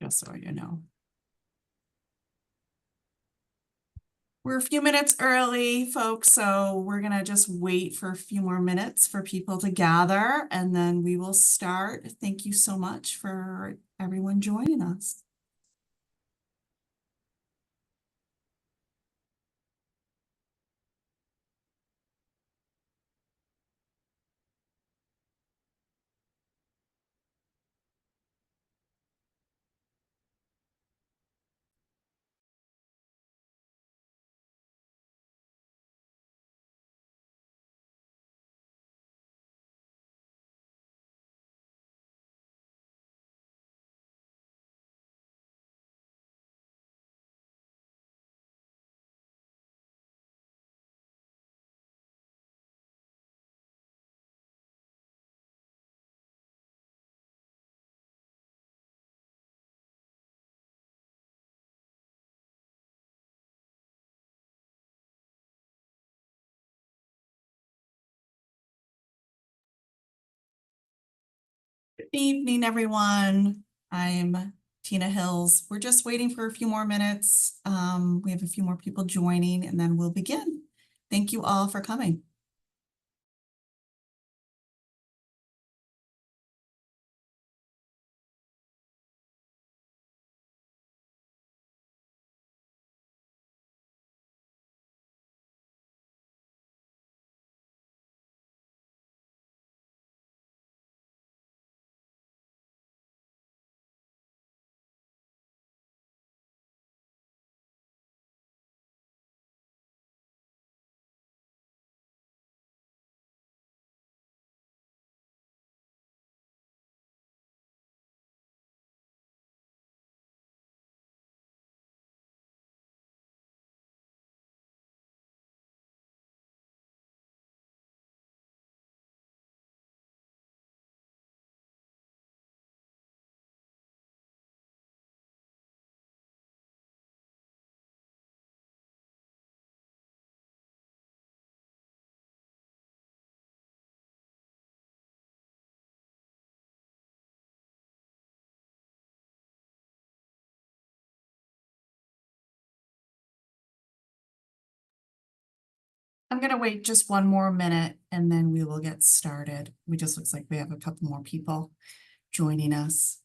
just so you know. We're a few minutes early, folks, so we're gonna just wait for a few more minutes for people to gather, and then we will start. Thank you so much for everyone joining us. Good evening, everyone. I'm Tina Hills. We're just waiting for a few more minutes. We have a few more people joining, and then we'll begin. Thank you all for coming. I'm going to wait just one more minute and then we will get started. We just looks like we have a couple more people joining us.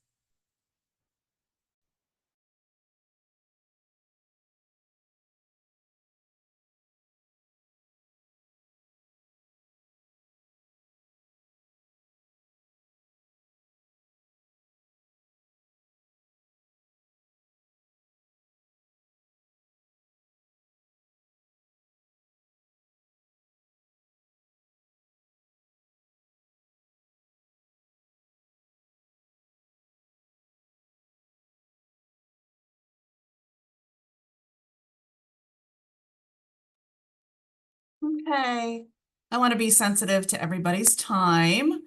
Okay. I want to be sensitive to everybody's time.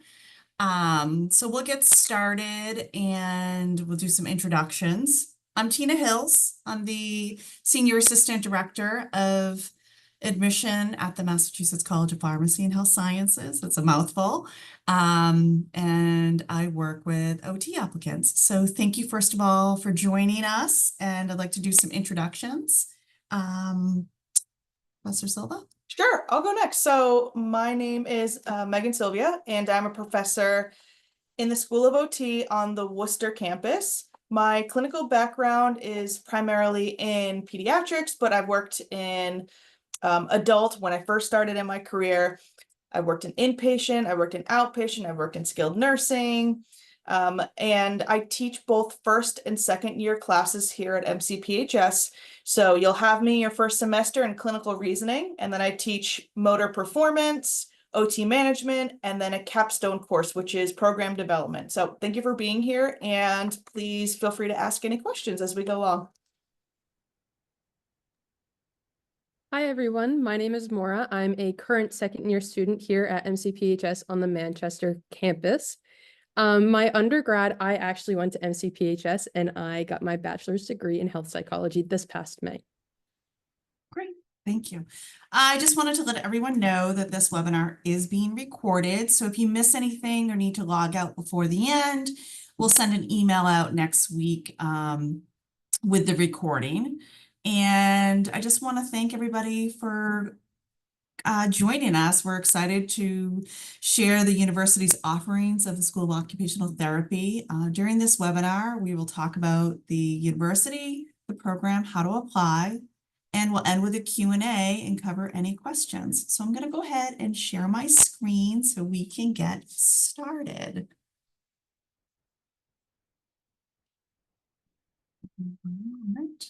So we'll get started and we'll do some introductions. I'm Tina Hills. I'm the Senior Assistant Director of Admission at the Massachusetts College of Pharmacy and Health Sciences. That's a mouthful. And I work with OT applicants. So thank you, first of all, for joining us. And I'd like to do some introductions. Professor Silva? Sure, I'll go next. So my name is Megan Sylvia, and I'm a professor in the School of OT on the Worcester campus. My clinical background is primarily in pediatrics, but I've worked in adult. When I first started in my career, I worked in inpatient, I worked in outpatient, I worked in skilled nursing, and I teach both first and second year classes here at MCPHS. So you'll have me your first semester in clinical reasoning, and then I teach motor performance, OT management, and then a capstone course, which is program development. So thank you for being here, and please feel free to ask any questions as we go along. Hi, everyone. My name is Maura. I'm a current second year student here at MCPHS on the Manchester campus. My undergrad, I actually went to MCPHS and I got my bachelor's degree in health psychology this past May. Great, thank you. I just wanted to let everyone know that this webinar is being recorded. So if you miss anything or need to log out before the end, We'll send an email out next week with the recording. And I just want to thank everybody for joining us. We're excited to share the university's offerings of the School of Occupational Therapy. During this webinar, we will talk about the university, the program, how to apply, and we'll end with a Q&A and cover any questions. So I'm going to go ahead and share my screen so we can get started. All right.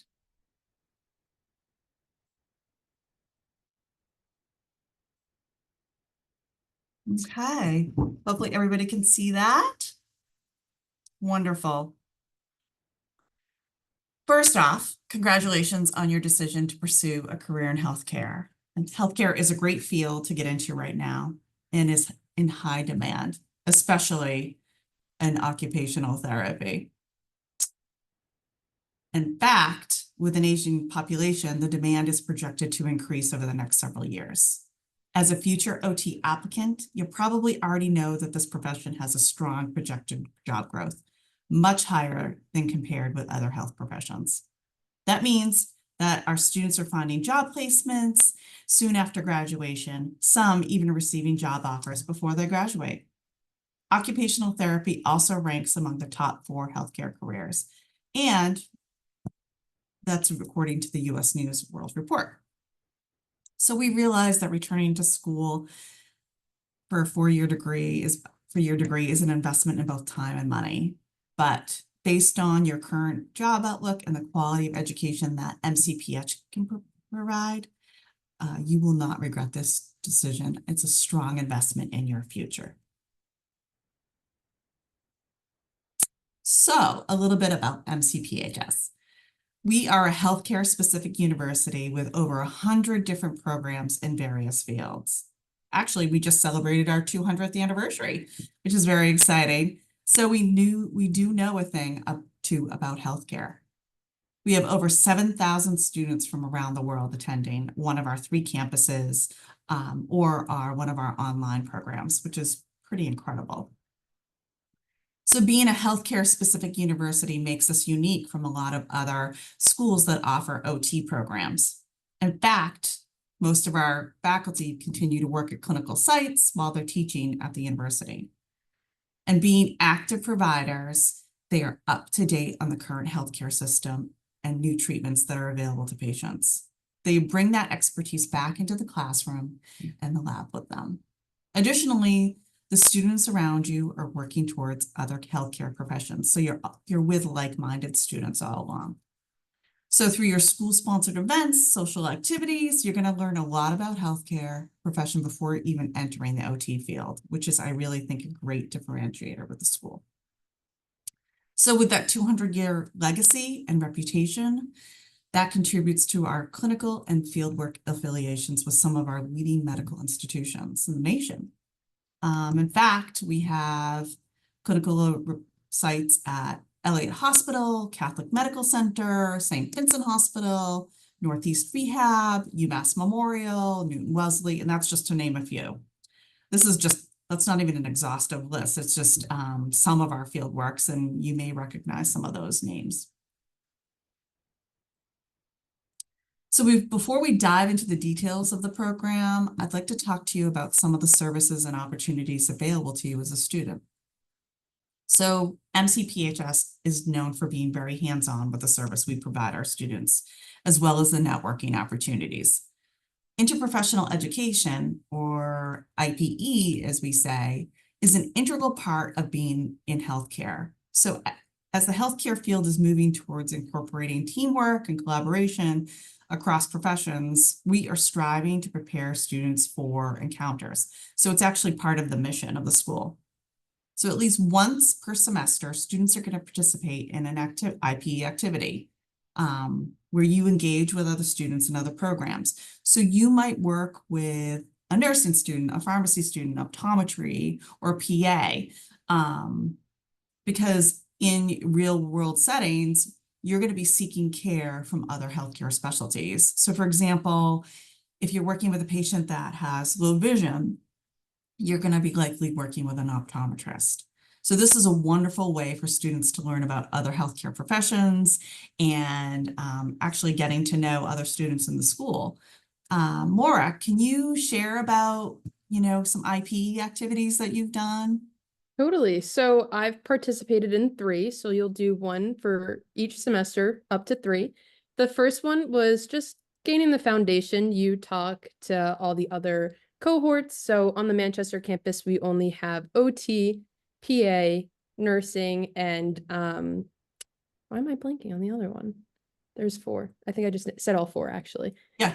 Okay, hopefully everybody can see that. Wonderful. First off, congratulations on your decision to pursue a career in healthcare. And healthcare is a great field to get into right now and is in high demand, especially in occupational therapy. In fact, with an aging population, the demand is projected to increase over the next several years. As a future OT applicant, you probably already know that this profession has a strong projected job growth, much higher than compared with other health professions. That means that our students are finding job placements soon after graduation, some even receiving job offers before they graduate. Occupational therapy also ranks among the top 4 healthcare careers, and that's according to the U.S. News World Report. So we realize that returning to school for a four-year degree is an investment in both time and money. But based on your current job outlook and the quality of education that MCPH can provide, you will not regret this decision. It's a strong investment in your future. So a little bit about MCPHS. We are a healthcare-specific university with over 100 different programs in various fields. Actually, we just celebrated our 200th anniversary, which is very exciting. So we do know a thing about healthcare. We have over 7,000 students from around the world attending one of our 3 campuses or one of our online programs, which is pretty incredible. So being a healthcare-specific university makes us unique from a lot of other schools that offer OT programs. In fact, most of our faculty continue to work at clinical sites while they're teaching at the university. And being active providers, they are up to date on the current healthcare system and new treatments that are available to patients. They bring that expertise back into the classroom and the lab with them. Additionally, the students around you are working towards other healthcare professions. So you're with like-minded students all along. So through your school-sponsored events, social activities, you're going to learn a lot about healthcare profession before even entering the OT field, which is, I really think, a great differentiator with the school. So with that 200-year legacy and reputation, that contributes to our clinical and fieldwork affiliations with some of our leading medical institutions in the nation. In fact, we have clinical sites at Elliott Hospital, Catholic Medical Center, St. Vincent Hospital, Northeast Rehab, UMass Memorial, Newton Wesley, and that's just to name a few. That's not even an exhaustive list. It's just some of our field works, and you may recognize some of those names. So before we dive into the details of the program, I'd like to talk to you about some of the services and opportunities available to you as a student. So MCPHS is known for being very hands-on with the service we provide our students, as well as the networking opportunities. Interprofessional education, or IPE, as we say, is an integral part of being in healthcare. So as the healthcare field is moving towards incorporating teamwork and collaboration across professions, we are striving to prepare students for encounters. So it's actually part of the mission of the school. So at least once per semester, students are going to participate in an IPE activity where you engage with other students and other programs. So you might work with a nursing student, a pharmacy student, optometry, or PA, because in real world settings, you're going to be seeking care from other healthcare specialties. So for example, if you're working with a patient that has low vision, you're going to be likely working with an optometrist. So this is a wonderful way for students to learn about other healthcare professions and actually getting to know other students in the school. Maura, can you share about, some IP activities that you've done? Totally. So I've participated in 3, so you'll do 1 for each semester, up to 3. The first one was just gaining the foundation. You talk to all the other cohorts. So on the Manchester campus, we only have OT, PA, nursing, and why am I blanking on the other one? There's 4. I think I just said all 4 actually. Yeah.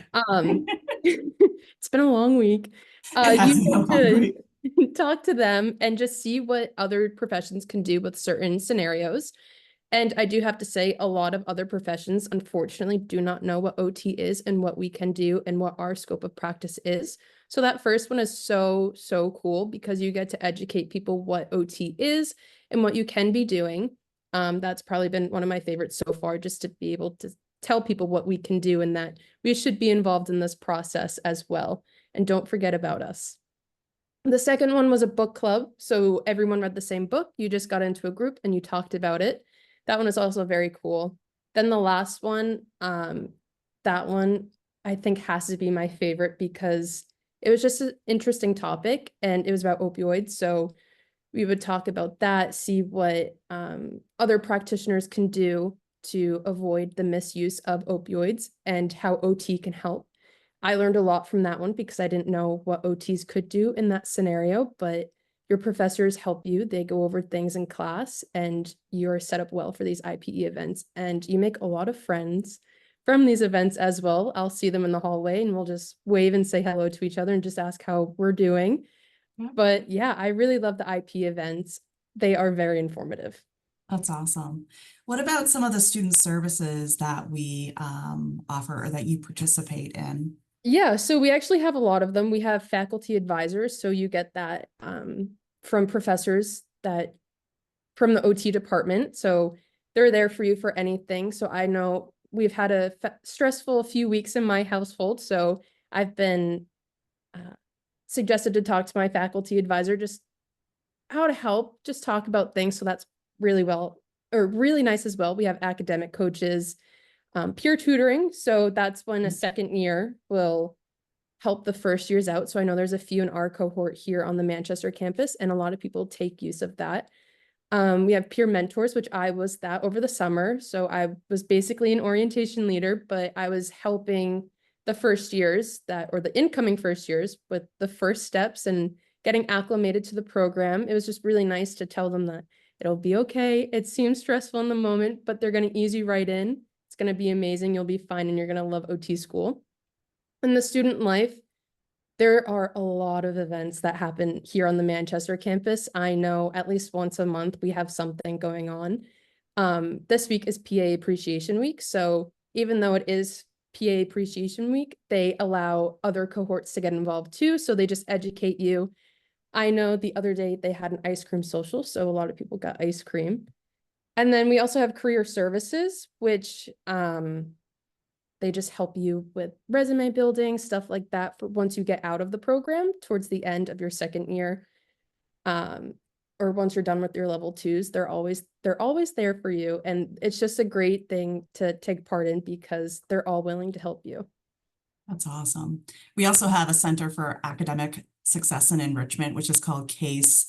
It's been a long week. It has You been a get long to week. talk to them and just see what other professions can do with certain scenarios. And I do have to say, a lot of other professions, unfortunately, do not know what OT is and what we can do and what our scope of practice is. So that first one is so, so cool because you get to educate people what OT is and what you can be doing. That's probably been one of my favorites so far, just to be able to tell people what we can do and that we should be involved in this process as well. And don't forget about us. The second one was a book club. So everyone read the same book. You just got into a group and you talked about it. That one is also very cool. Then the last one, that one I think has to be my favorite because it was just an interesting topic and it was about opioids. So we would talk about that, see what other practitioners can do to avoid the misuse of opioids and how OT can help. I learned a lot from that one because I didn't know what OTs could do in that scenario, but your professors help you. They go over things in class and you're set up well for these IPE events. And you make a lot of friends from these events as well. I'll see them in the hallway and we'll just wave and say hello to each other and just ask how we're doing. Yeah. But yeah, I really love the IP events. They are very informative. That's awesome. What about some of the student services that we offer or that you participate in? Yeah, so we actually have a lot of them. We have faculty advisors, so you get that from professors that from the OT department. So they're there for you for anything. So I know we've had a stressful few weeks in my household, so I've been suggested to talk to my faculty advisor just how to help, just talk about things. So that's really really nice as well. We have academic coaches, peer tutoring. So that's when a second year will help the first years out. So I know there's a few in our cohort here on the Manchester campus, and a lot of people take use of that. We have peer mentors, which I was that over the summer. So I was basically an orientation leader, but I was helping the first years or the incoming first years with the first steps and getting acclimated to the program. It was just really nice to tell them that it'll be okay. It seems stressful in the moment, but they're going to ease you right in. It's going to be amazing. You'll be fine and you're going to love OT school. In the student life, there are a lot of events that happen here on the Manchester campus. I know at least once a month we have something going on. This week is PA Appreciation Week. So even though it is PA Appreciation Week, they allow other cohorts to get involved too. So they just educate you. I know the other day they had an ice cream social, so a lot of people got ice cream. And then we also have career services, which they just help you with resume building, stuff like that for once you get out of the program towards the end of your second year. Or once you're done with your level 2s, they're always there for you. And it's just a great thing to take part in because they're all willing to help you. That's awesome. We also have a Center for Academic Success and Enrichment, which is called CASE,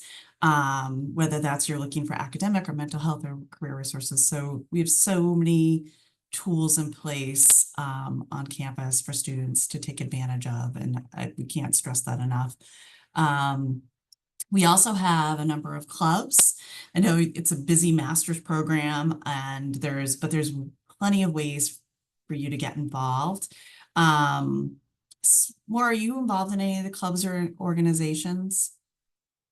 whether that's you're looking for academic or mental health or career resources. So we have so many tools in place on campus for students to take advantage of, and we can't stress that enough. We also have a number of clubs. I know it's a busy master's program, and there's plenty of ways for you to get involved. Maura, are you involved in any of the clubs or organizations?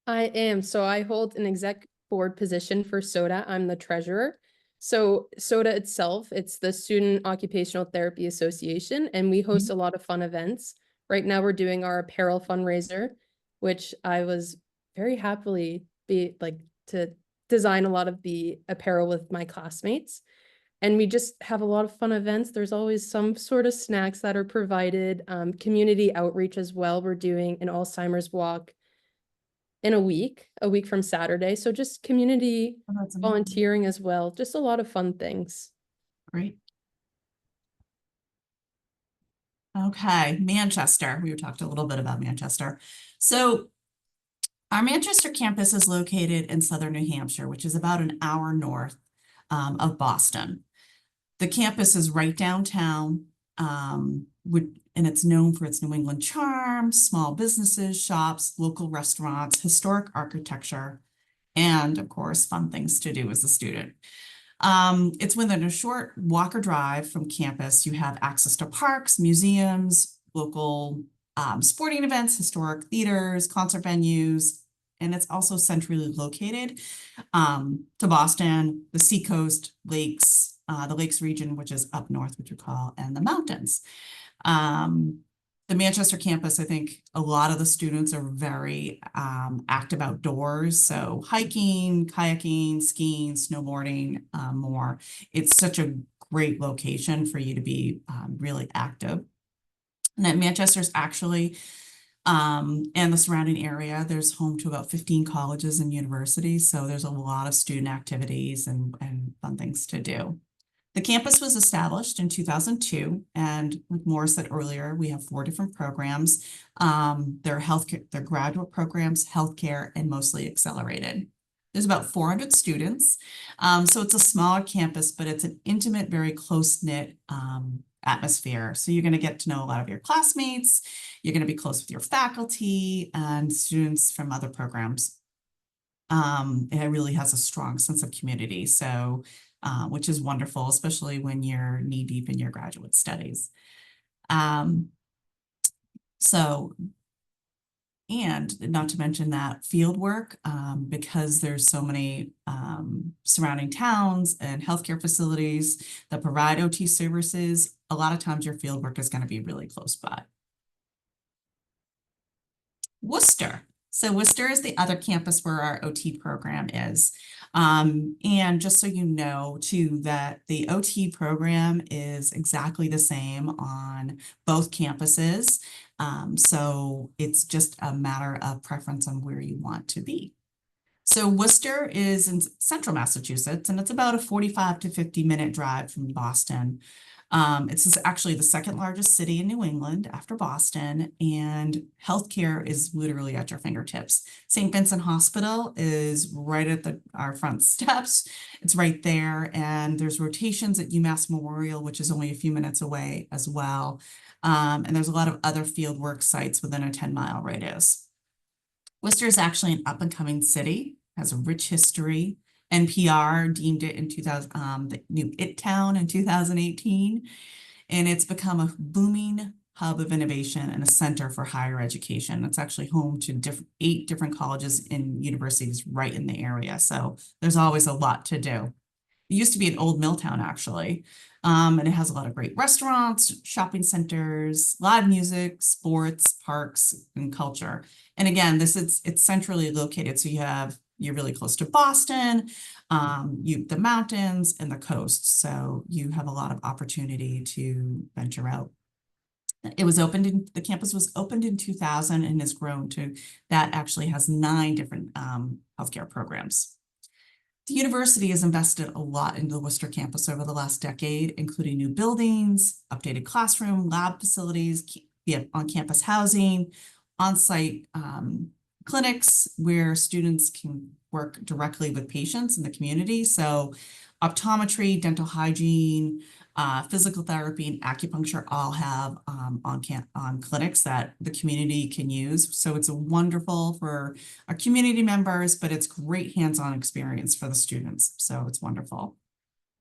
I am. So I hold an exec board position for SOTA. I'm the treasurer. So SOTA itself, it's the Student Occupational Therapy Association, and we host a lot of fun events. Right now we're doing our apparel fundraiser, which I was very happily to design a lot of the apparel with my classmates. And we just have a lot of fun events. There's always some sort of snacks that are provided, community outreach as well. We're doing an Alzheimer's walk in a week from Saturday. So just community Oh, that's amazing. volunteering as well, just a lot of fun things. Great. Okay, Manchester. We talked a little bit about Manchester. So our Manchester campus is located in southern New Hampshire, which is about an hour north of Boston. The campus is right downtown, and it's known for its New England charm, small businesses, shops, local restaurants, historic architecture, and of course, fun things to do as a student. It's within a short walk or drive from campus. You have access to parks, museums, local sporting events, historic theaters, concert venues, and it's also centrally located to Boston, the seacoast, lakes, the lakes region, which is up north, which we call, and the mountains. The Manchester campus, I think a lot of the students are very active outdoors. So hiking, kayaking, skiing, snowboarding, more. It's such a great location for you to be really active. And that Manchester's actually, and the surrounding area, there's home to about 15 colleges and universities. So there's a lot of student activities and fun things to do. The campus was established in 2002, and like Maura said earlier, we have 4 different programs. They're healthcare, they're graduate programs, healthcare, and mostly accelerated. There's about 400 students, so it's a smaller campus, but it's an intimate, very close-knit atmosphere. So you're going to get to know a lot of your classmates. You're going to be close with your faculty and students from other programs. It really has a strong sense of community. So which is wonderful, especially when you're knee deep in your graduate studies. And not to mention that field work, because there's so many surrounding towns and healthcare facilities that provide OT services, a lot of times your field work is going to be really close by. Worcester. So Worcester is the other campus where our OT program is. And just so you know too, that the OT program is exactly the same on both campuses. So it's just a matter of preference on where you want to be. So Worcester is in central Massachusetts, and it's about a 45 to 50-minute drive from Boston. It's actually the second largest city in New England after Boston, and healthcare is literally at your fingertips. St. Vincent Hospital is right at our front steps. It's right there, and there's rotations at UMass Memorial, which is only a few minutes away as well. And there's a lot of other fieldwork sites within a 10-mile radius. Worcester is actually an up-and-coming city, has a rich history. NPR deemed it in 2000, the new It Town in 2018, and it's become a booming hub of innovation and a center for higher education. It's actually home to 8 different colleges and universities right in the area, so there's always a lot to do. It used to be an old mill town, actually, and it has a lot of great restaurants, shopping centers, live music, sports, parks, and culture. And again, it's centrally located, so you're really close to Boston, the mountains and the coast, so you have a lot of opportunity to venture out. The campus was opened in 2000 and has grown to, that actually has 9 different healthcare programs. The university has invested a lot into the Worcester campus over the last decade, including new buildings, updated classroom, lab facilities, on-campus housing, on-site clinics where students can work directly with patients in the community. So optometry, dental hygiene, physical therapy, and acupuncture all have on clinics that the community can use. So it's wonderful for our community members, but it's great hands-on experience for the students. So it's wonderful.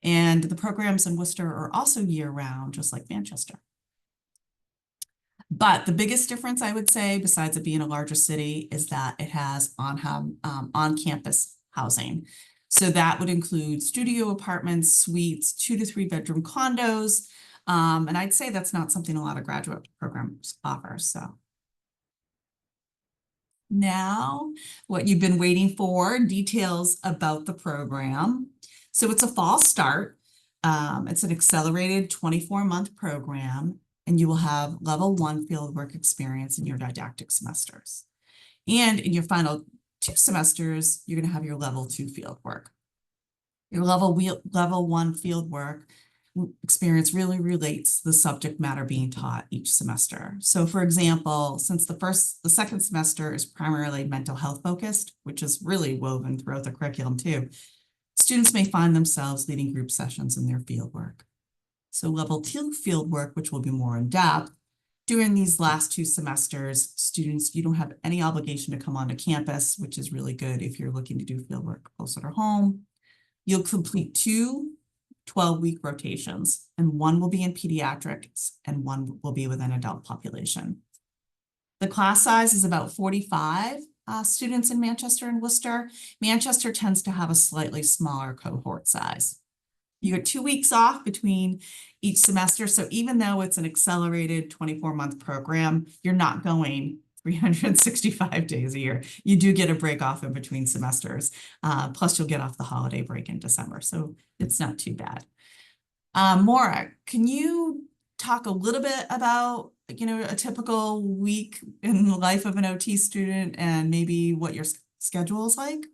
And the programs in Worcester are also year-round, just like Manchester. But the biggest difference, I would say, besides it being a larger city, is that it has on-campus housing. So that would include studio apartments, suites, 2 to 3 bedroom condos. And I'd say that's not something a lot of graduate programs offer. So now what you've been waiting for, details about the program. So it's a fall start. It's an accelerated 24-month program, and you will have level 1 fieldwork experience in your didactic semesters. And in your final 2 semesters, you're going to have your level 2 field work. Your level 1 field work experience really relates to the subject matter being taught each semester. So for example, since the second semester is primarily mental health focused, which is really woven throughout the curriculum too, students may find themselves leading group sessions in their field work. So level 2 field work, which will be more in depth, during these last 2 semesters, students, you don't have any obligation to come onto campus, which is really good if you're looking to do field work closer to home. You'll complete 2 12-week rotations, and 1 will be in pediatrics and 1 will be with an adult population. The class size is about 45 students in Manchester and Worcester. Manchester tends to have a slightly smaller cohort size. You get 2 weeks off between each semester. So even though it's an accelerated 24-month program, you're not going 365 days a year. You do get a break off in between semesters. Plus you'll get off the holiday break in December. So it's not too bad. Maura, can you talk a little bit about, a typical week in the life of an OT student and maybe what your schedule is like?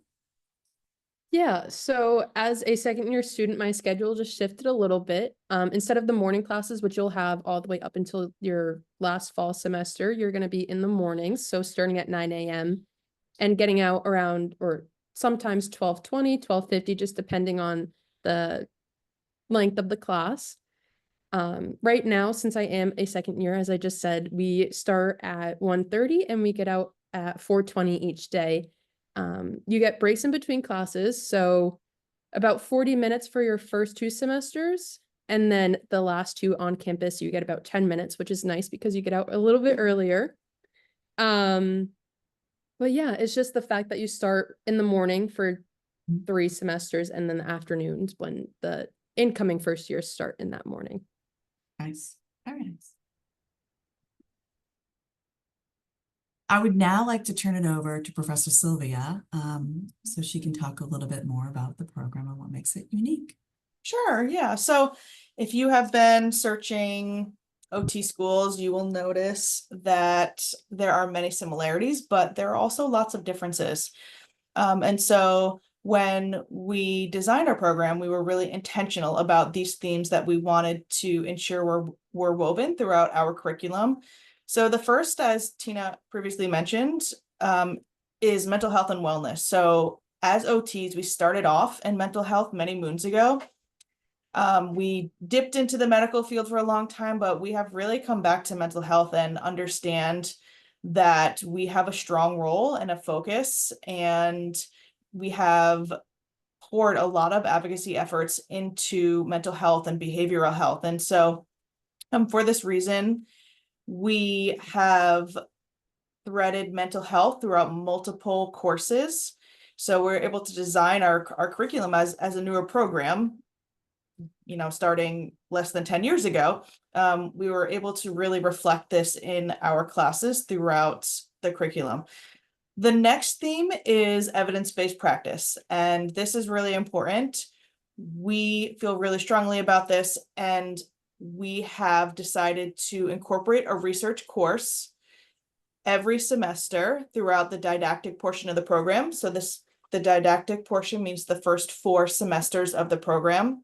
Yeah, so as a second year student, my schedule just shifted a little bit. Instead of the morning classes, which you'll have all the way up until your last fall semester, you're going to be in the mornings. So starting at 9 a.m. and getting out around, or sometimes 12:20, 12:50, just depending on the length of the class. Right now, since I am a second year, as I just said, we start at 1:30 and we get out at 4:20 each day. You get breaks in between classes, so about 40 minutes for your first 2 semesters, and then the last 2 on campus, you get about 10 minutes, which is nice because you get out a little bit earlier. But yeah, it's just the fact that you start in the morning for 3 semesters and then the afternoons when the incoming first years start in that morning. Nice. Very nice. I would now like to turn it over to Professor Sylvia, so she can talk a little bit more about the program and what makes it unique. Sure, yeah. So if you have been searching OT schools, you will notice that there are many similarities, but there are also lots of differences. And so when we designed our program, we were really intentional about these themes that we wanted to ensure were woven throughout our curriculum. So the first, as Tina previously mentioned, is mental health and wellness. So as OTs, we started off in mental health many moons ago. We dipped into the medical field for a long time, but we have really come back to mental health and understand that we have a strong role and a focus, and we have poured a lot of advocacy efforts into mental health and behavioral health. And so for this reason, we have threaded mental health throughout multiple courses. So we're able to design our curriculum as a newer program, starting less than 10 years ago. We were able to really reflect this in our classes throughout the curriculum. The next theme is evidence-based practice, and this is really important. We feel really strongly about this, and we have decided to incorporate a research course every semester throughout the didactic portion of the program. So the didactic portion means the first 4 semesters of the program.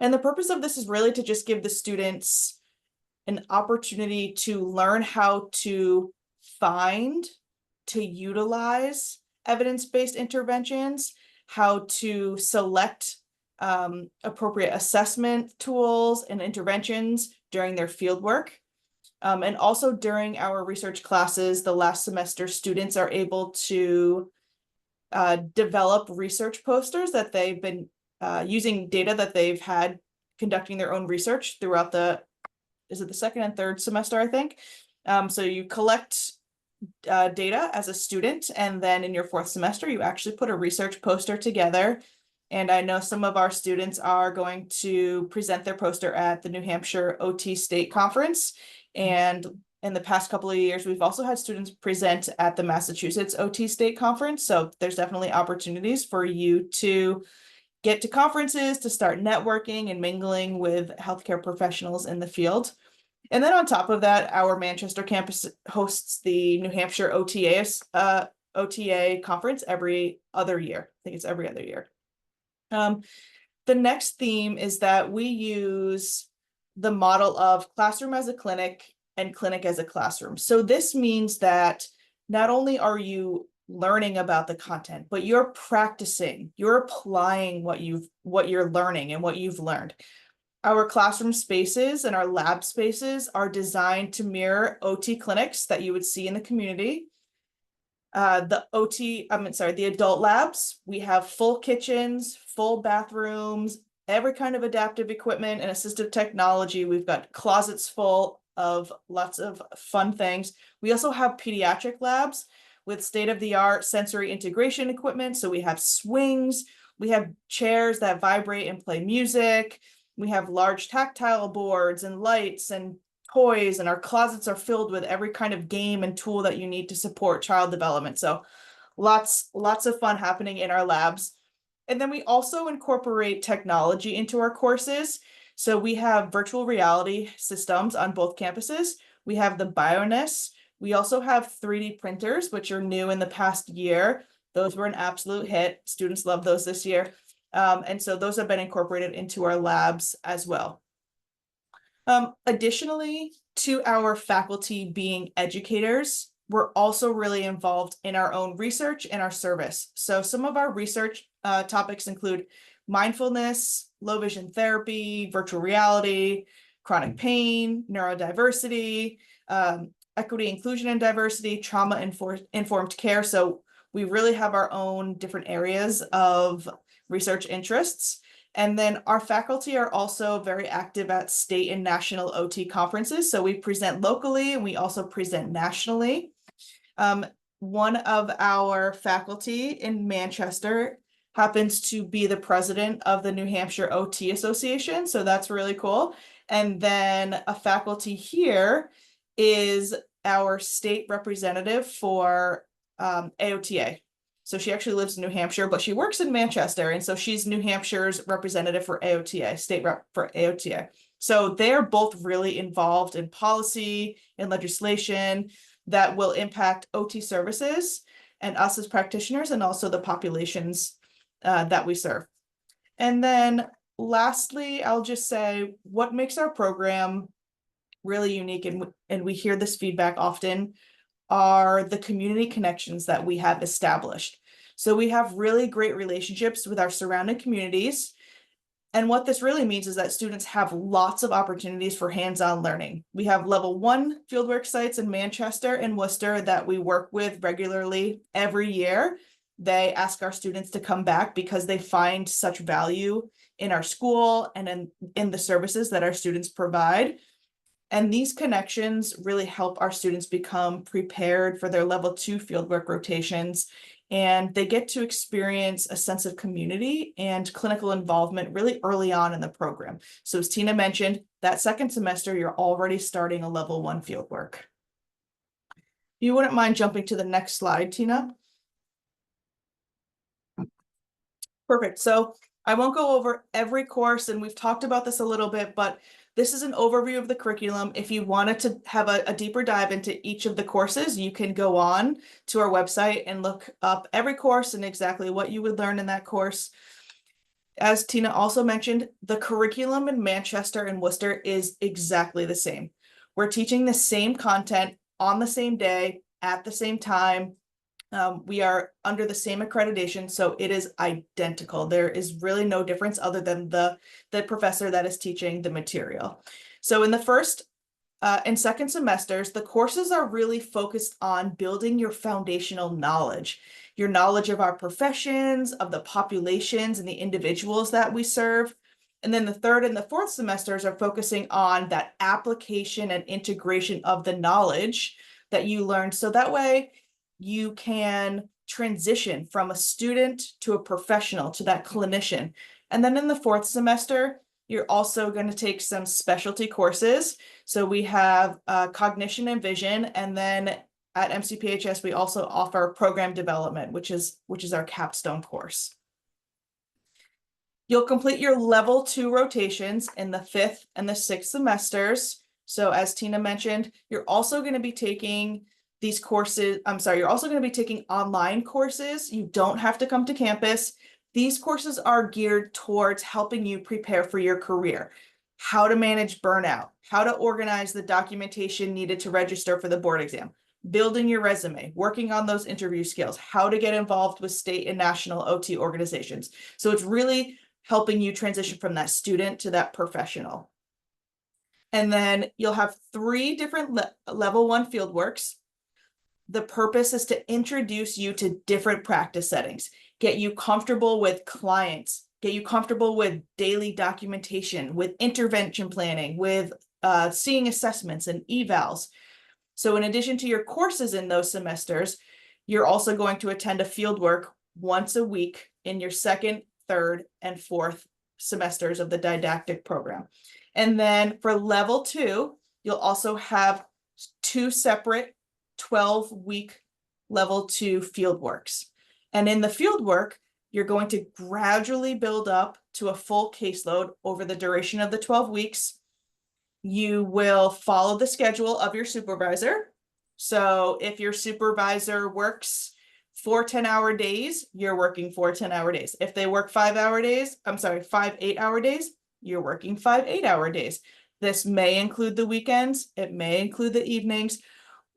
And the purpose of this is really to just give the students an opportunity to learn how to find, to utilize evidence-based interventions, how to select appropriate assessment tools and interventions during their fieldwork. And also during our research classes, the last semester, students are able to develop research posters that they've been using data that they've had conducting their own research throughout the second and third semester, I think. So you collect data as a student, and then in your 4th semester, you actually put a research poster together. And I know some of our students are going to present their poster at the New Hampshire OT State Conference. And in the past couple of years, we've also had students present at the Massachusetts OT State Conference. So there's definitely opportunities for you to get to conferences, to start networking and mingling with healthcare professionals in the field. And then on top of that, our Manchester campus hosts the New Hampshire OTA OTA conference every other year. I think it's every other year. The next theme is that we use the model of classroom as a clinic and clinic as a classroom. So this means that not only are you learning about the content, but you're practicing, you're applying what you're learning and what you've learned. Our classroom spaces and our lab spaces are designed to mirror OT clinics that you would see in the community. The adult labs, we have full kitchens, full bathrooms, every kind of adaptive equipment and assistive technology. We've got closets full of lots of fun things. We also have pediatric labs with state-of-the-art sensory integration equipment. So we have swings, we have chairs that vibrate and play music. We have large tactile boards and lights and toys, and our closets are filled with every kind of game and tool that you need to support child development. So lots of fun happening in our labs. And then we also incorporate technology into our courses. So we have virtual reality systems on both campuses. We have the BioNess. We also have 3D printers, which are new in the past year. Those were an absolute hit. Students love those this year. And so those have been incorporated into our labs as well. Additionally to our faculty being educators, we're also really involved in our own research and our service. So some of our research topics include mindfulness, low vision therapy, virtual reality, chronic pain, neurodiversity, equity, inclusion, and diversity, trauma-informed care. So we really have our own different areas of research interests. And then our faculty are also very active at state and national OT conferences. So we present locally and we also present nationally. One of our faculty in Manchester happens to be the president of the New Hampshire OT Association. So that's really cool. And then a faculty here is our state representative for AOTA. So she actually lives in New Hampshire, but she works in Manchester. And so she's New Hampshire's representative for AOTA, state rep for AOTA. So they're both really involved in policy and legislation that will impact OT services and us as practitioners and also the populations that we serve. And then lastly, I'll just say what makes our program really unique, and we hear this feedback often, are the community connections that we have established. So we have really great relationships with our surrounding communities. And what this really means is that students have lots of opportunities for hands-on learning. We have level 1 fieldwork sites in Manchester and Worcester that we work with regularly every year. They ask our students to come back because they find such value in our school and in the services that our students provide. And these connections really help our students become prepared for their level 2 fieldwork rotations. And they get to experience a sense of community and clinical involvement really early on in the program. So as Tina mentioned, that second semester, you're already starting a level 1 fieldwork. If you wouldn't mind jumping to the next slide, Tina. Perfect. So I won't go over every course, and we've talked about this a little bit, but this is an overview of the curriculum. If you wanted to have a deeper dive into each of the courses, you can go on to our website and look up every course and exactly what you would learn in that course. As Tina also mentioned, the curriculum in Manchester and Worcester is exactly the same. We're teaching the same content on the same day at the same time. We are under the same accreditation, so it is identical. There is really no difference other than the professor that is teaching the material. So in the first and second semesters, the courses are really focused on building your foundational knowledge, your knowledge of our professions, of the populations and the individuals that we serve. And then the third and the fourth semesters are focusing on that application and integration of the knowledge that you learned. So that way, you can transition from a student to a professional to that clinician. And then in the fourth semester, you're also going to take some specialty courses. So we have cognition and vision. And then at MCPHS, we also offer program development, which is our capstone course. You'll complete your level 2 rotations in the 5th and the 6th semesters. So as Tina mentioned, you're also going to be taking these courses, you're also going to be taking online courses. You don't have to come to campus. These courses are geared towards helping you prepare for your career, how to manage burnout, how to organize the documentation needed to register for the board exam, building your resume, working on those interview skills, how to get involved with state and national OT organizations. So it's really helping you transition from that student to that professional. And then you'll have 3 different level 1 fieldworks. The purpose is to introduce you to different practice settings, get you comfortable with clients, get you comfortable with daily documentation, with intervention planning, with seeing assessments and evals. So in addition to your courses in those semesters, you're also going to attend a fieldwork once a week in your 2nd, 3rd, and 4th semesters of the didactic program. And then for level 2, you'll also have 2 separate 12-week level 2 fieldworks. And in the fieldwork, you're going to gradually build up to a full caseload over the duration of the 12 weeks. You will follow the schedule of your supervisor. So if your supervisor works 4 10-hour days, you're working 4 10-hour days. If they work 5 8-hour days, you're working 5 8-hour days. This may include the weekends. It may include the evenings.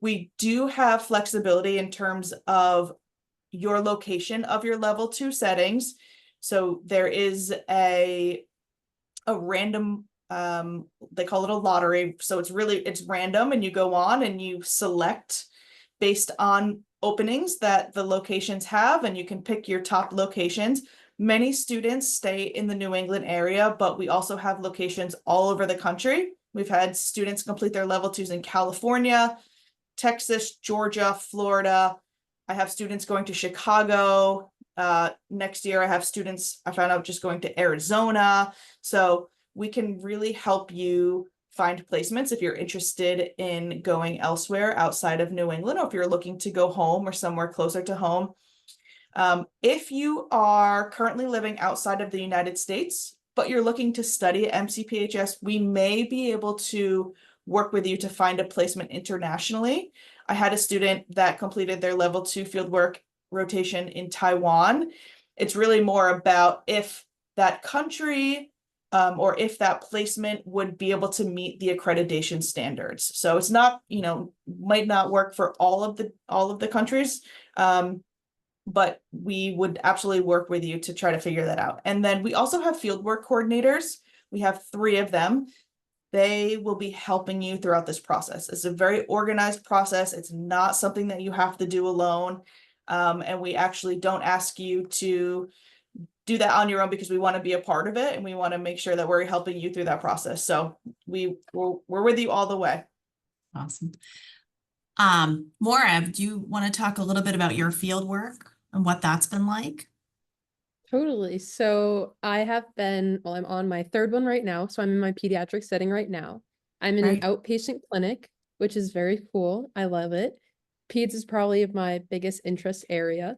We do have flexibility in terms of your location of your level 2 settings. So there is a random, they call it a lottery. So it's random, and you go on and you select based on openings that the locations have, and you can pick your top locations. Many students stay in the New England area, but we also have locations all over the country. We've had students complete their level 2s in California, Texas, Georgia, Florida. I have students going to Chicago. Next year, I have students, I found out, just going to Arizona. So we can really help you find placements if you're interested in going elsewhere outside of New England, or if you're looking to go home or somewhere closer to home. If you are currently living outside of the United States, but you're looking to study at MCPHS, we may be able to work with you to find a placement internationally. I had a student that completed their level 2 fieldwork rotation in Taiwan. It's really more about if that country or if that placement would be able to meet the accreditation standards. So it's not, might not work for all of the countries, but we would absolutely work with you to try to figure that out. And then we also have fieldwork coordinators. We have 3 of them. They will be helping you throughout this process. It's a very organized process. It's not something that you have to do alone. And we actually don't ask you to do that on your own, because we want to be a part of it, and we want to make sure that we're helping you through that process. So we're with you all the way. Awesome. Maura, do you want to talk a little bit about your field work and what that's been like? Totally. So I'm on my 3rd one right now. So I'm in my pediatric setting right now. I'm in an outpatient clinic, which is very cool. I love it. Peds is probably my biggest interest area.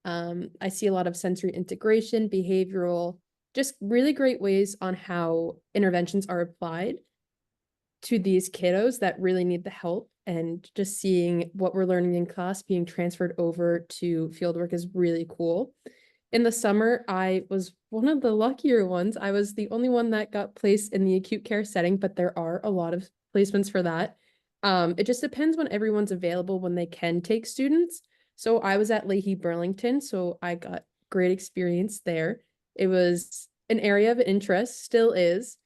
I see a lot of sensory integration, behavioral, just really great ways on how interventions are applied to these kiddos that really need the help, and just seeing what we're learning in class being transferred over to fieldwork is really cool. In the summer, I was one of the luckier ones. I was the only one that got placed in the acute care setting, but there are a lot of placements for that. It just depends when everyone's available, when they can take students. So I was at Leahy Burlington, so I got great experience there. It was an area of interest, still is.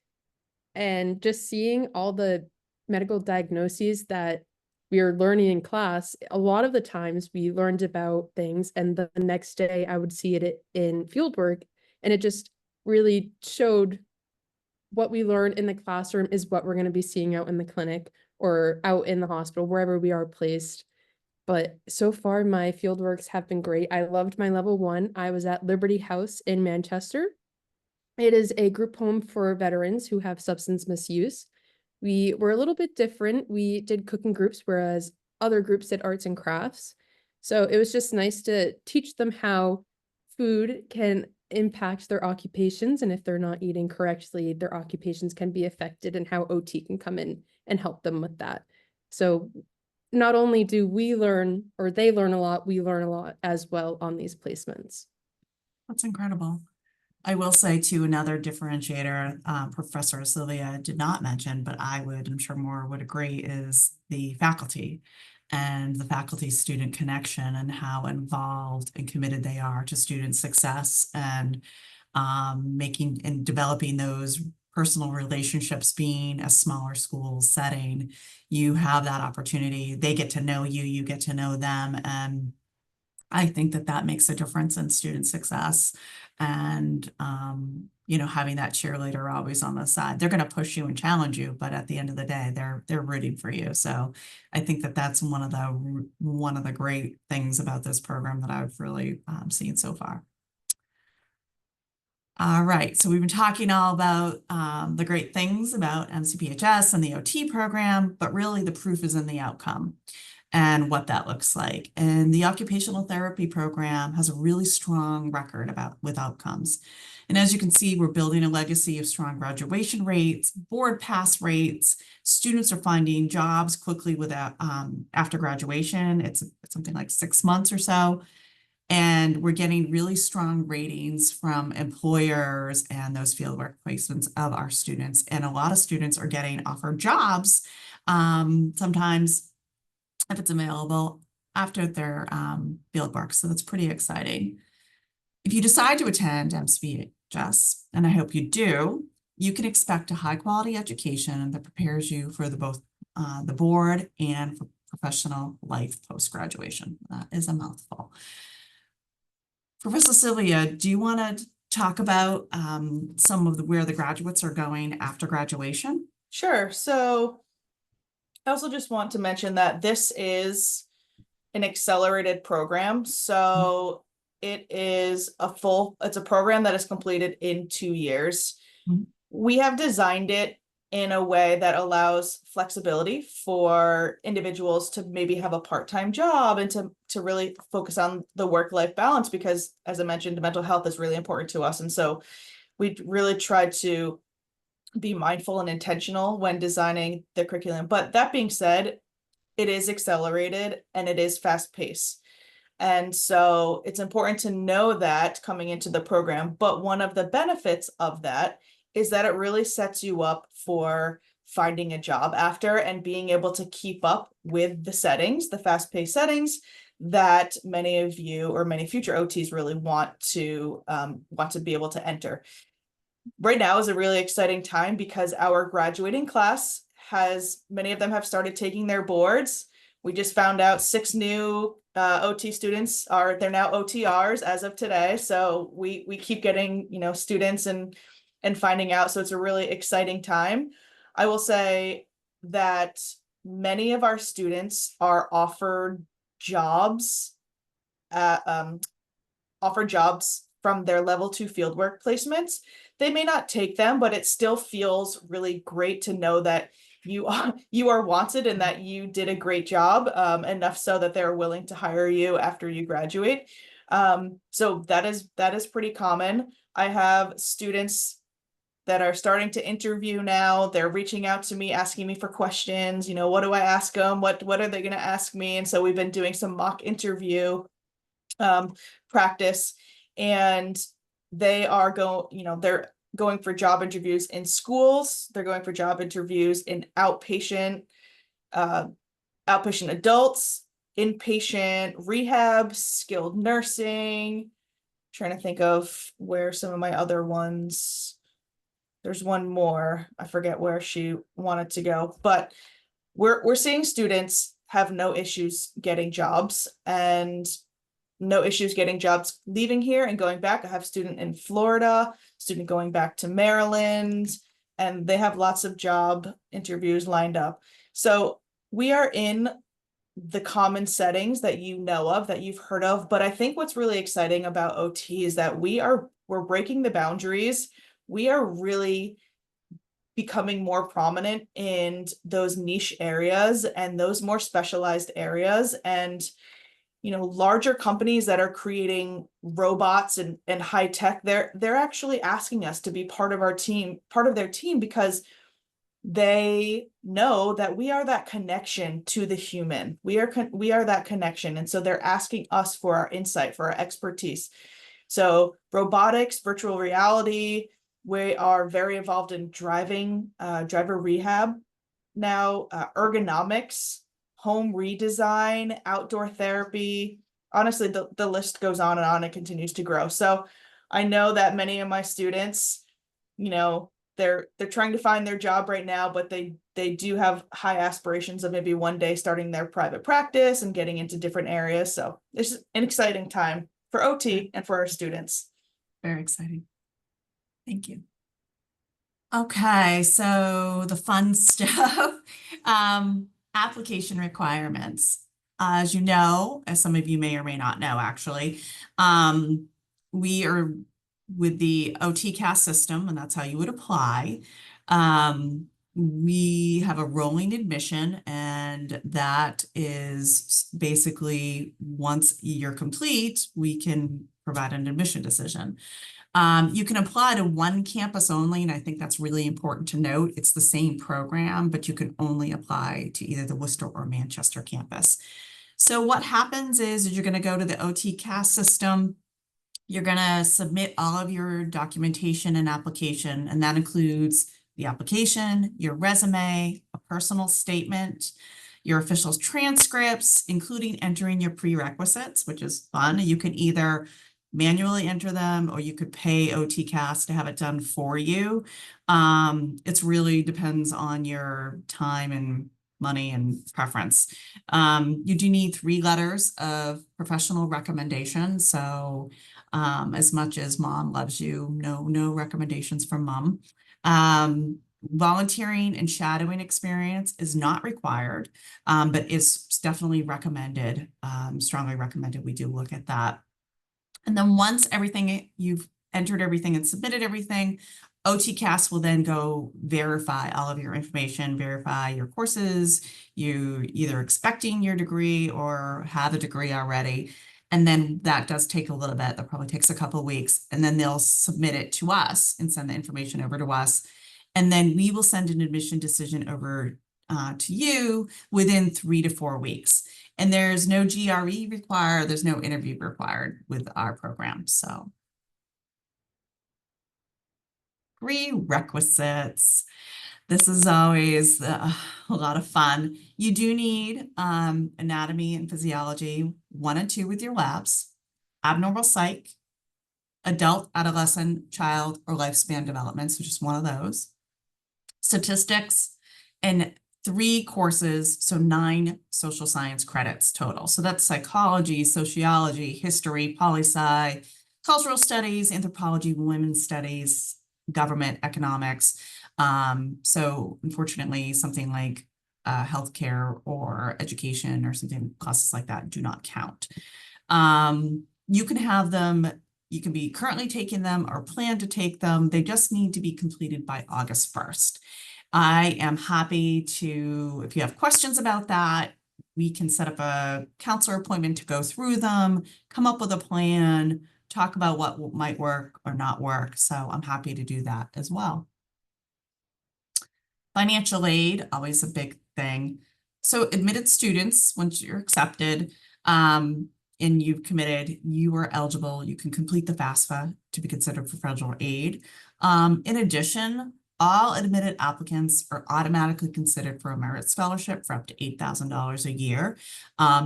And just seeing all the medical diagnoses that we are learning in class, a lot of the times we learned about things, and the next day I would see it in fieldwork, and it just really showed what we learned in the classroom is what we're going to be seeing out in the clinic or out in the hospital, wherever we are placed. But so far, my fieldworks have been great. I loved my level 1. I was at Liberty House in Manchester. It is a group home for veterans who have substance misuse. We were a little bit different. We did cooking groups, whereas other groups did arts and crafts. So it was just nice to teach them how food can impact their occupations, and if they're not eating correctly, their occupations can be affected, and how OT can come in and help them with that. So not only do we learn or they learn a lot, we learn a lot as well on these placements. That's incredible. I will say too, another differentiator, Professor Sylvia did not mention, but I would, I'm sure Maura would agree, is the faculty and the faculty-student connection and how involved and committed they are to student success and making and developing those personal relationships. Being a smaller school setting, you have that opportunity. They get to know you, you get to know them, and I think that that makes a difference in student success. And, you know, having that cheerleader always on the side, they're going to push you and challenge you, but at the end of the day, they're rooting for you. So I think that that's one of the great things about this program that I've really seen so far. All right, so we've been talking all about the great things about MCPHS and the OT program, but really the proof is in the outcome and what that looks like. And the occupational therapy program has a really strong record with outcomes. And as you can see, we're building a legacy of strong graduation rates, board pass rates. Students are finding jobs quickly without after graduation. It's something like 6 months or so. And we're getting really strong ratings from employers and those fieldwork placements of our students. And a lot of students are getting offered jobs, sometimes if it's available after their field work. So that's pretty exciting. If you decide to attend MCPHS, and I hope you do, you can expect a high quality education that prepares you for both the board and for professional life post-graduation. That is a mouthful. Professor Sylvia, do you want to talk about some of where the graduates are going after graduation? Sure. So I also just want to mention that this is an accelerated program. So it's a program that is completed in 2 years. Mhm. We have designed it in a way that allows flexibility for individuals to maybe have a part-time job and to really focus on the work-life balance, because as I mentioned, mental health is really important to us. And so we really try to be mindful and intentional when designing the curriculum. But that being said, it is accelerated and it is fast-paced. And so it's important to know that coming into the program. But one of the benefits of that is that it really sets you up for finding a job after and being able to keep up with the settings, the fast-paced settings that many of you or many future OTs really want to be able to enter. Right now is a really exciting time because our graduating class many of them have started taking their boards. We just found out 6 new OT students they're now OTRs as of today. So we keep getting, students and finding out. So it's a really exciting time. I will say that many of our students are offered jobs from their level 2 fieldwork placements. They may not take them, but it still feels really great to know that you are wanted and that you did a great job, enough so that they're willing to hire you after you graduate. So that is pretty common. I have students that are starting to interview now. They're reaching out to me, asking me for questions. What do I ask them? What are they going to ask me? And so we've been doing some mock interview practice, and they're going for job interviews in schools. They're going for job interviews in outpatient adults, inpatient rehab, skilled nursing. Trying to think of where some of my other ones. There's one more. I forget where she wanted to go, but we're seeing students have no issues getting jobs and no issues getting jobs leaving here and going back. I have a student in Florida, student going back to Maryland, and they have lots of job interviews lined up. So we are in the common settings that you know of, that you've heard of. But I think what's really exciting about OT is that we're breaking the boundaries. We are really becoming more prominent in those niche areas and those more specialized areas. And larger companies that are creating robots and high tech, they're actually asking us to be part of their team, because they know that we are that connection to the human. We are that connection. And so they're asking us for our insight, for our expertise. So robotics, virtual reality, we are very involved in driver rehab now, ergonomics, home redesign, outdoor therapy. Honestly, the list goes on and on and continues to grow. So I know that many of my students, you know, they're trying to find their job right now, but they do have high aspirations of maybe one day starting their private practice and getting into different areas. So it's an exciting time for OT and for our students. Very exciting. Thank you. Okay, so the fun stuff, application requirements. As you know, as some of you may or may not know, actually, we are with the OTCAS system, and that's how you would apply. We have a rolling admission, and that is basically once you're complete, we can provide an admission decision. You can apply to one campus only, and I think that's really important to note. It's the same program, but you can only apply to either the Worcester or Manchester campus. So what happens is you're going to go to the OTCAS system. You're going to submit all of your documentation and application, and that includes the application, your resume, a personal statement, your official transcripts, including entering your prerequisites, which is fun. You can either manually enter them, or you could pay OTCAS to have it done for you. It's really depends on your time and money and preference. You do need 3 letters of professional recommendation. So as much as mom loves you, no recommendations from mom. Volunteering and shadowing experience is not required, but is definitely recommended, strongly recommended. We do look at that. And then once you've entered everything and submitted everything, OTCAS will then go verify all of your information, verify your courses, you either expecting your degree or have a degree already. And then that does take a little bit. That probably takes a couple of weeks. And then they'll submit it to us and send the information over to us. And then we will send an admission decision over to you within 3 to 4 weeks. And there's no GRE required. There's no interview required with our program. So prerequisites. This is always a lot of fun. You do need anatomy and physiology 1 and 2 with your labs, abnormal psych, adult, adolescent, child, or lifespan development, so just one of those, statistics, and 3 courses, so 9 social science credits total. So that's psychology, sociology, history, poli-sci, cultural studies, anthropology, women's studies, government, economics. So unfortunately, something like healthcare or education or something, classes like that do not count. You can have them, you can be currently taking them or plan to take them. They just need to be completed by August 1st. I am happy to, if you have questions about that, we can set up a counselor appointment to go through them, come up with a plan, talk about what might work or not work. So I'm happy to do that as well. Financial aid, always a big thing. So admitted students, once you're accepted and you've committed, you are eligible. You can complete the FAFSA to be considered for federal aid. In addition, all admitted applicants are automatically considered for a merit scholarship for up to $8,000 a year.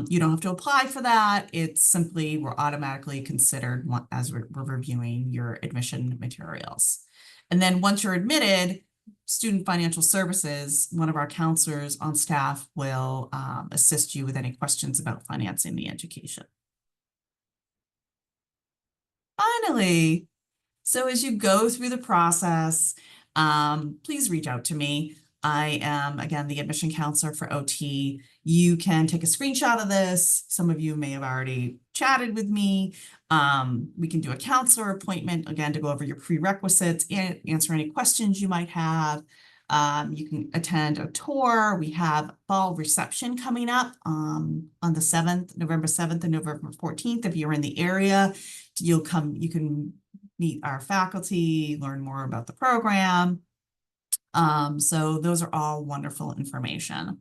You don't have to apply for that. It's simply we're automatically considered as we're reviewing your admission materials. And then once you're admitted, Student Financial Services, one of our counselors on staff will assist you with any questions about financing the education. Finally, so as you go through the process, please reach out to me. I am, again, the admission counselor for OT. You can take a screenshot of this. Some of you may have already chatted with me. We can do a counselor appointment, again, to go over your prerequisites and answer any questions you might have. You can attend a tour. We have fall reception coming up on the 7th, November 7th and November 14th. If you're in the area, you can meet our faculty, learn more about the program. So those are all wonderful information.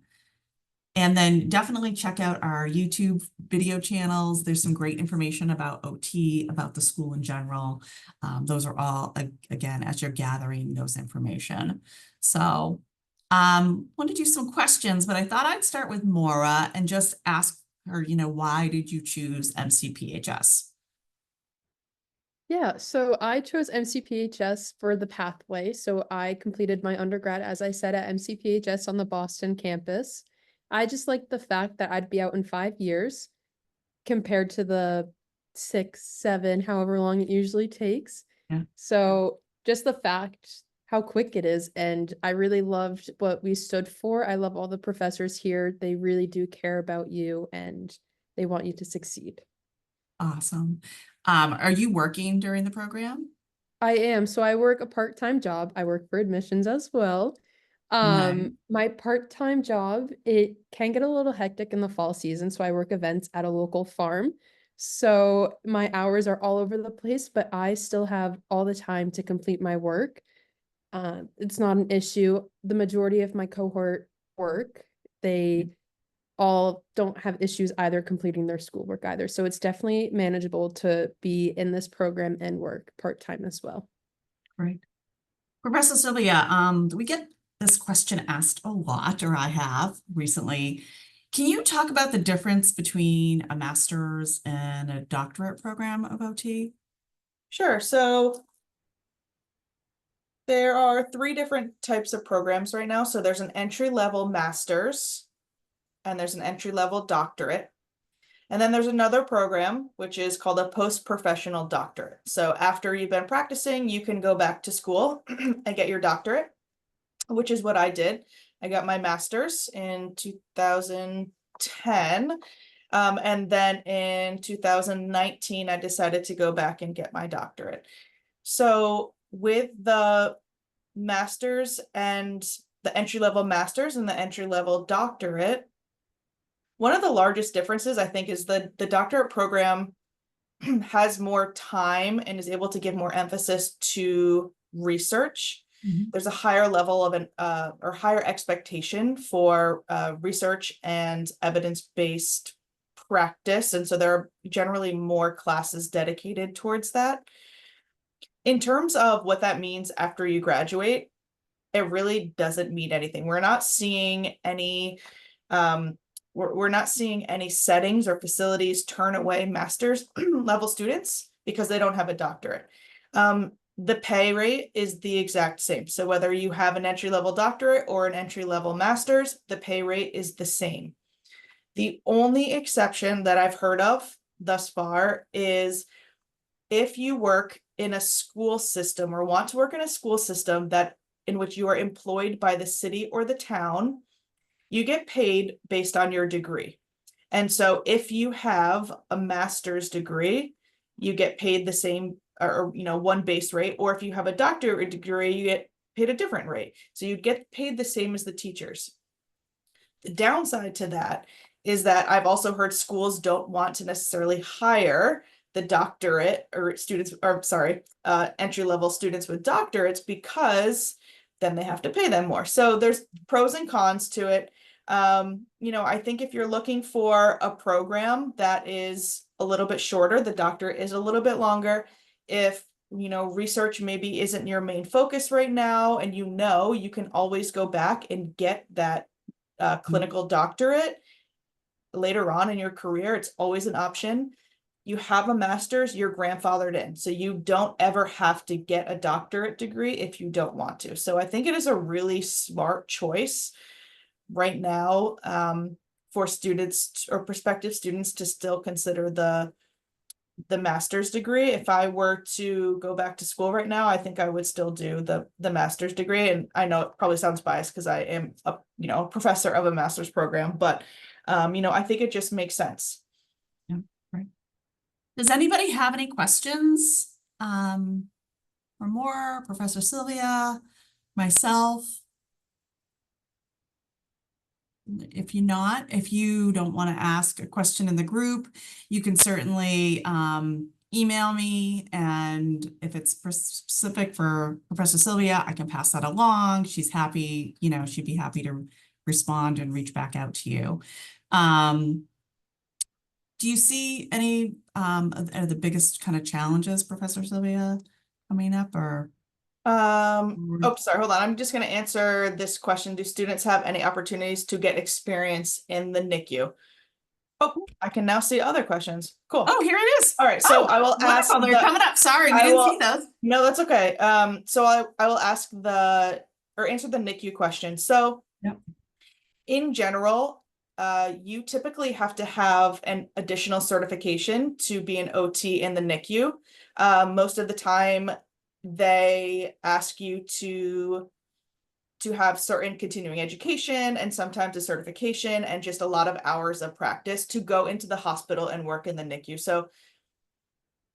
And then definitely check out our YouTube video channels. There's some great information about OT, about the school in general. Those are all, again, as you're gathering those information. So want to do some questions, but I thought I'd start with Maura and just ask her, why did you choose MCPHS? Yeah, so I chose MCPHS for the pathway. So I completed my undergrad, as I said, at MCPHS on the Boston campus. I just like the fact that I'd be out in 5 years compared to the 6, 7, however long it usually takes. Yeah. So just the fact how quick it is. And I really loved what we stood for. I love all the professors here. They really do care about you and they want you to succeed. Awesome. Are you working during the program? I am. So I work a part-time job. I work for admissions as well. Nice. My part-time job, it can get a little hectic in the fall season. So I work events at a local farm. So my hours are all over the place, but I still have all the time to complete my work. It's not an issue. The majority of my cohort work, they all don't have issues either completing their schoolwork either. So it's definitely manageable to be in this program and work part-time as well. Great. Professor Sylvia, we get this question asked a lot, or I have recently. Can you talk about the difference between a master's and a doctorate program of OT? Sure. So there are 3 different types of programs right now. So there's an entry-level master's and there's an entry-level doctorate. And then there's another program, which is called a post-professional doctorate. So after you've been practicing, you can go back to school and get your doctorate, which is what I did. I got my master's in 2010. And then in 2019, I decided to go back and get my doctorate. So with the master's and the entry-level master's and the entry-level doctorate, one of the largest differences, I think, is the doctorate program has more time and is able to give more emphasis to research. There's a higher level of or higher expectation for research and evidence-based practice. And so there are generally more classes dedicated towards that. In terms of what that means after you graduate, it really doesn't mean anything. We're not seeing any we're not seeing any settings or facilities turn away master's level students because they don't have a doctorate. The pay rate is the exact same. So whether you have an entry-level doctorate or an entry-level master's, the pay rate is the same. The only exception that I've heard of thus far is if you work in a school system or want to work in a school system that in which you are employed by the city or the town, you get paid based on your degree. And so if you have a master's degree, you get paid the same or one base rate, or if you have a doctorate degree, you get paid a different rate. So you get paid the same as the teachers. The downside to that is that I've also heard schools don't want to necessarily hire the doctorate or students, or sorry, entry-level students with doctorates because then they have to pay them more. So there's pros and cons to it. I think if you're looking for a program that is a little bit shorter, the doctorate is a little bit longer. If research maybe isn't your main focus right now, and you can always go back and get that clinical doctorate later on in your career. It's always an option. You have a master's, you're grandfathered in. So you don't ever have to get a doctorate degree if you don't want to. So I think it is a really smart choice right now for students or prospective students to still consider the master's degree. If I were to go back to school right now, I think I would still do the master's degree. And I know it probably sounds biased because I am a professor of a master's program, but I think it just makes sense. Yeah, right. Does anybody have any questions for more? Professor Sylvia, myself? If you don't want to ask a question in the group, you can certainly email me, and if it's specific for Professor Sylvia, I can pass that along. She's happy, you know, she'd be happy to respond and reach back out to you. Do you see any of the biggest kind of challenges, Professor Sylvia, coming up, or? Oh, sorry, hold on. I'm just going to answer this question. Do students have any opportunities to get experience in the NICU? Oh, I can now see other questions. Cool. Oh, here it is. All right, so Oh, I will ask wonderful. They're coming up. Sorry, we I didn't will- see those. No, that's okay. So I will ask or answer the NICU question. So Yep. in general, you typically have to have an additional certification to be an OT in the NICU. Most of the time, they ask you to have certain continuing education and sometimes a certification and just a lot of hours of practice to go into the hospital and work in the NICU. So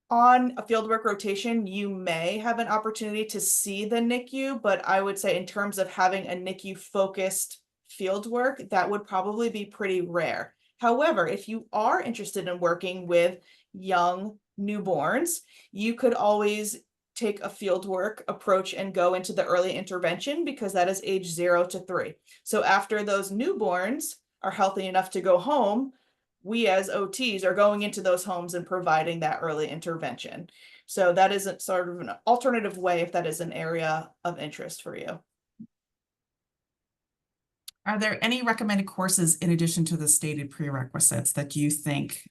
on a fieldwork rotation, you may have an opportunity to see the NICU, but I would say in terms of having a NICU focused fieldwork, that would probably be pretty rare. However, if you are interested in working with young newborns, you could always take a fieldwork approach and go into the early intervention, because that is age 0 to 3. So after those newborns are healthy enough to go home, we as OTs are going into those homes and providing that early intervention. So that is sort of an alternative way if that is an area of interest for you. Are there any recommended courses in addition to the stated prerequisites that you think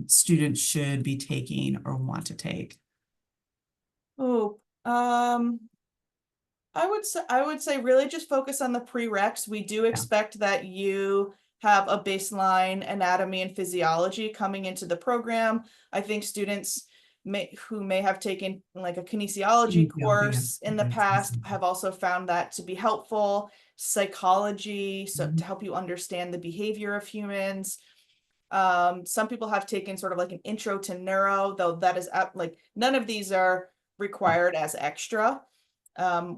students should be taking or want to take? Oh, I would say really just focus on the prereqs. We do expect that you have a baseline anatomy and physiology coming into the program. I think students who may have taken like a kinesiology course in the past have also found that to be helpful. Psychology, so to help you understand the behavior of humans. Some people have taken sort of like an intro to neuro, though that is like none of these are required as extra.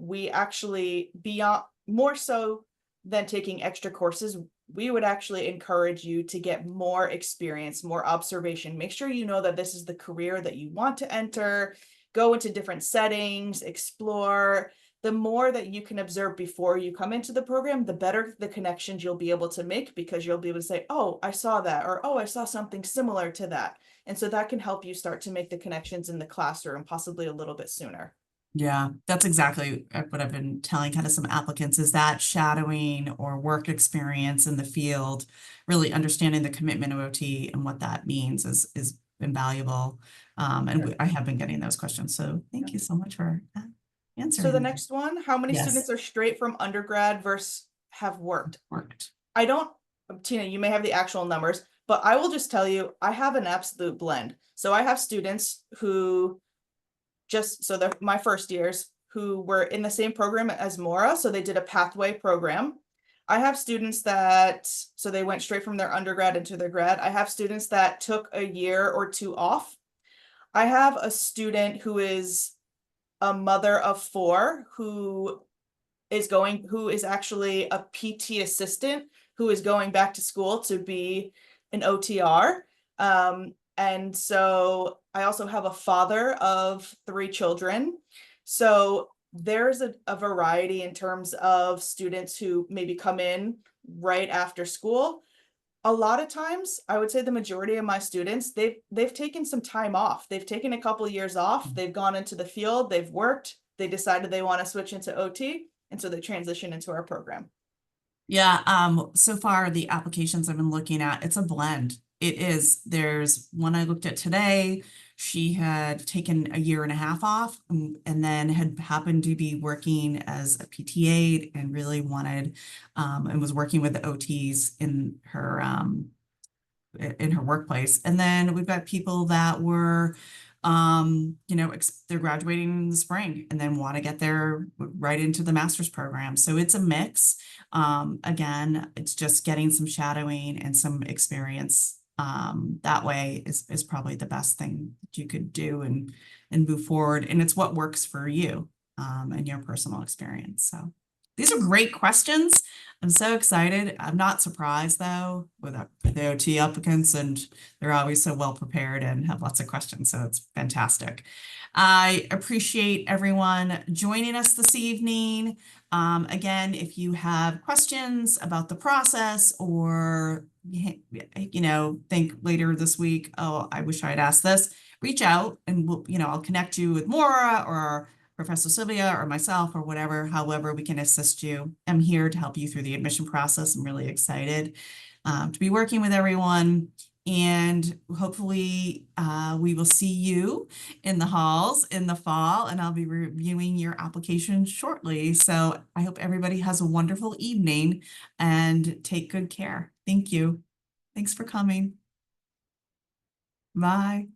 We actually, beyond more so than taking extra courses, we would actually encourage you to get more experience, more observation. Make sure you know that this is the career that you want to enter, go into different settings, explore. The more that you can observe before you come into the program, the better the connections you'll be able to make, because you'll be able to say, oh, I saw that, or oh, I saw something similar to that. And so that can help you start to make the connections in the classroom, possibly a little bit sooner. Yeah, that's exactly what I've been telling kind of some applicants, is that shadowing or work experience in the field, really understanding the commitment of OT and what that means is invaluable. And I have been getting those questions. So thank you so much for answering. So the next one, how many Yes. students are straight from undergrad versus have worked? Worked. I don't, Tina, you may have the actual numbers, but I will just tell you, I have an absolute blend. So I have students who so they're my first years who were in the same program as Mora. So they did a pathway program. I have students so they went straight from their undergrad into their grad. I have students that took a year or 2 off. I have a student who is a mother of 4 who is actually a PT assistant who is going back to school to be an OTR. And so I also have a father of 3 children. So there's a variety in terms of students who maybe come in right after school. A lot of times, I would say the majority of my students, they've taken some time off. They've taken a couple of years off. They've gone into the field, they've worked, they decided they want to switch into OT, and so they transition into our program. Yeah, so far the applications I've been looking at, it's a blend. It is. There's one I looked at today. She had taken a year and a half off and then had happened to be working as a PT aide and really wanted and was working with the OTs in her workplace. And then we've got people that were you know, they're graduating in the spring and then want to get there right into the master's program. So it's a mix. Again, it's just getting some shadowing and some experience that way is probably the best thing that you could do and move forward. And it's what works for you and your personal experience. So These are great questions. I'm so excited. I'm not surprised though with the OT applicants, and they're always so well prepared and have lots of questions. So it's fantastic. I appreciate everyone joining us this evening. Again, if you have questions about the process or, think later this week, oh, I wish I had asked this, reach out and I'll connect you with Maura or Professor Sylvia or myself or whatever, however we can assist you. I'm here to help you through the admission process. I'm really excited to be working with everyone. And hopefully we will see you in the halls in the fall, and I'll be reviewing your application shortly. So I hope everybody has a wonderful evening and take good care. Thank you. Thanks for coming. Bye.